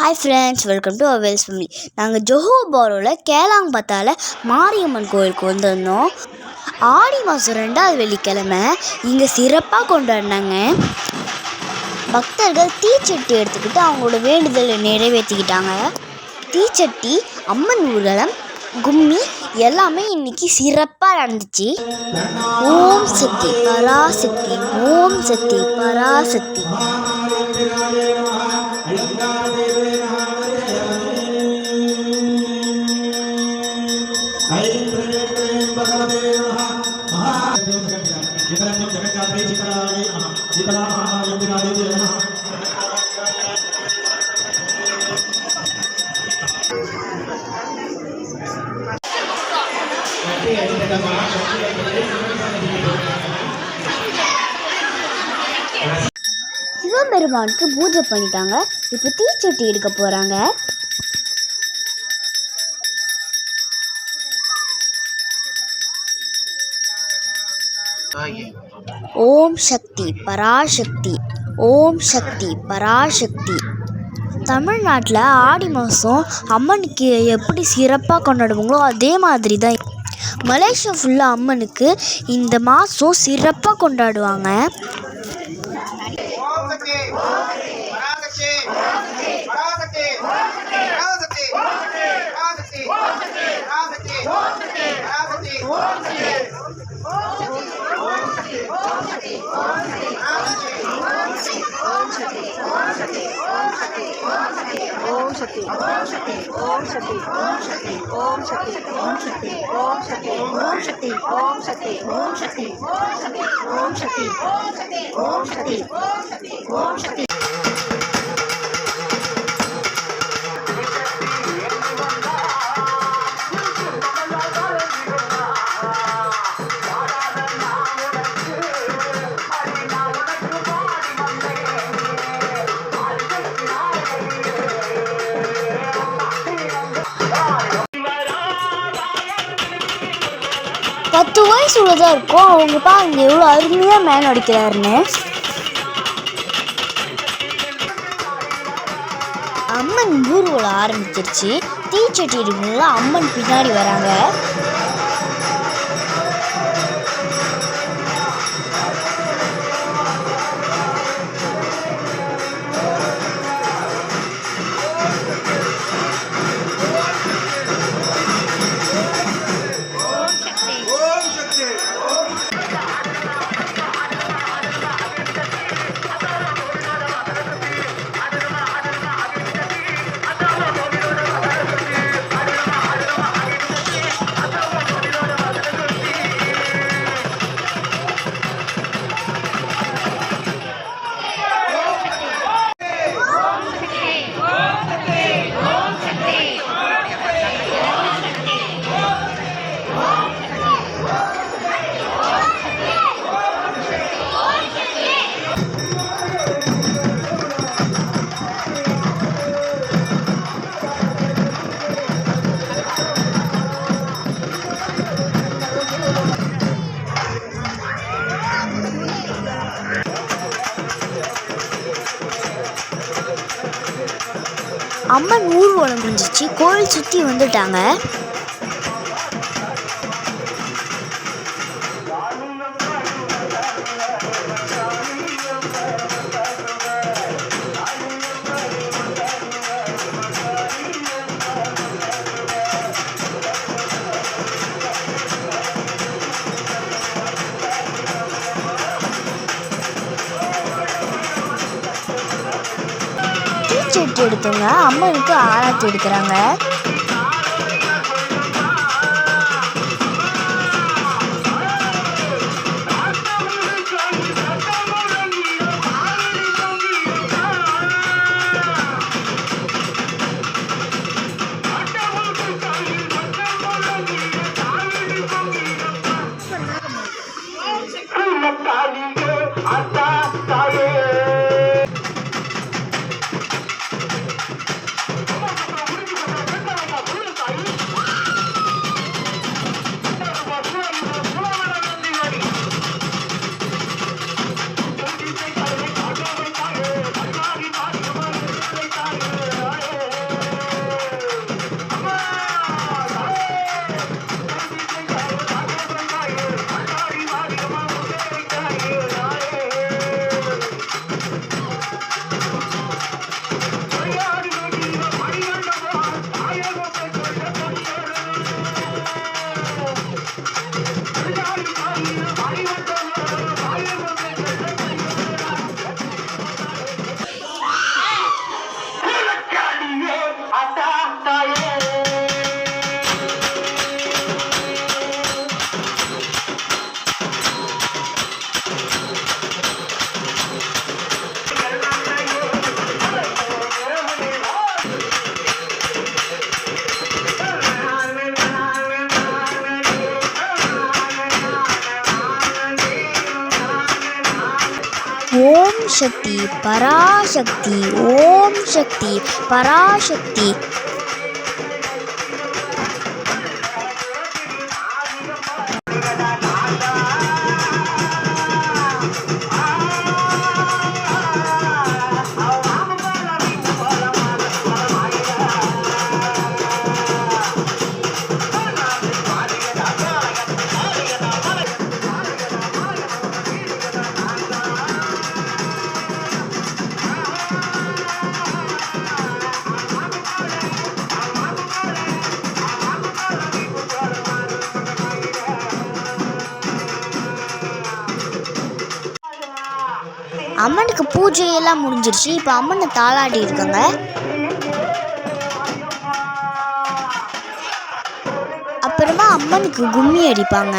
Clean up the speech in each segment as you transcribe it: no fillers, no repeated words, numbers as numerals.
Hi friends, welcome to Avels family. நாங்கள் ஜோஹோபாரோவில் கேலாங்பத்தால மாரியம்மன் கோயிலுக்கு வந்திருந்தோம். ஆடி மாதம் 2வது வெள்ளிக்கிழமை இங்கே சிறப்பாக கொண்டாடினாங்க. பக்தர்கள் தீச்சட்டி எடுத்துக்கிட்டு அவங்களோட வேண்டுதலை நிறைவேற்றிக்கிட்டாங்க. தீச்சட்டி, அம்மன் ஊர்வலம், கும்மி எல்லாமே இன்னைக்கு சிறப்பாக நடந்துச்சு. ஓம் சக்தி பராசக்தி, ஓம் சக்தி பராசக்தி. சிவபெருமானுக்கு பூஜை பண்ணிட்டாங்க. இப்போ தீச்சட்டி எடுக்க போறாங்க. ஓம் சக்தி பராசக்தி, ஓம் சக்தி பராசக்தி. தமிழ்நாட்டில் ஆடி மாதம் அம்மனுக்கு எப்படி சிறப்பாக கொண்டாடுவாங்களோ அதே மாதிரி தான் மலேசியா ஃபுல்லாக அம்மனுக்கு இந்த மாதம் சிறப்பாக கொண்டாடுவாங்க. பத்து வயசு உள்ளதாக இருக்கும். அவங்க பாருங்க எவ்வளோ அருமையாக மேன் அடிக்கிறாருன்னு. அம்மன் ஊர்வலம் ஆரம்பிச்சிருச்சு. தீச்சட்டி இருக்குங்களா, அம்மன் பின்னாடி வராங்க. அம்மன் ஊர்வலம் முடிஞ்சிச்சு. கோயில் சுற்றி வந்துட்டாங்க. தீச்சட்டி எடுத்தவங்க அம்மனுக்கு ஆராத்தி எடுக்கிறாங்க. சக்தி பராசக்தி ஓம் சக்தி பராசக்தி. அம்மனுக்கு பூஜையெல்லாம் முடிஞ்சிருச்சு. இப்போ அம்மனை தாளாட்டி இருக்காங்க. அப்புறமா அம்மனுக்கு கும்மி அடிப்பாங்க.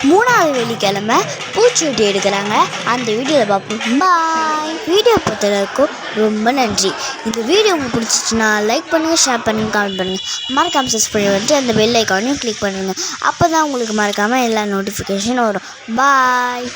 மூணாவது வெள்ளிக்கிழமை பூச்சொட்டி எடுக்கிறாங்க. அந்த வீடியோவில் பார்ப்போம். பாய். வீடியோ பொறுத்தவரைக்கும் ரொம்ப நன்றி. இந்த வீடியோ உங்களுக்கு பிடிச்சிச்சுன்னா லைக் பண்ணுங்கள், ஷேர் பண்ணுங்கள், கமெண்ட் பண்ணுங்கள். மறக்காமல் சப்ஸ்கிரைப் பண்ணிட்டு அந்த பெல் ஐக்கானையும் கிளிக் பண்ணுங்கள். அப்போ தான் உங்களுக்கு மறக்காமல் எல்லா நோட்டிஃபிகேஷனும் வரும். பாய்.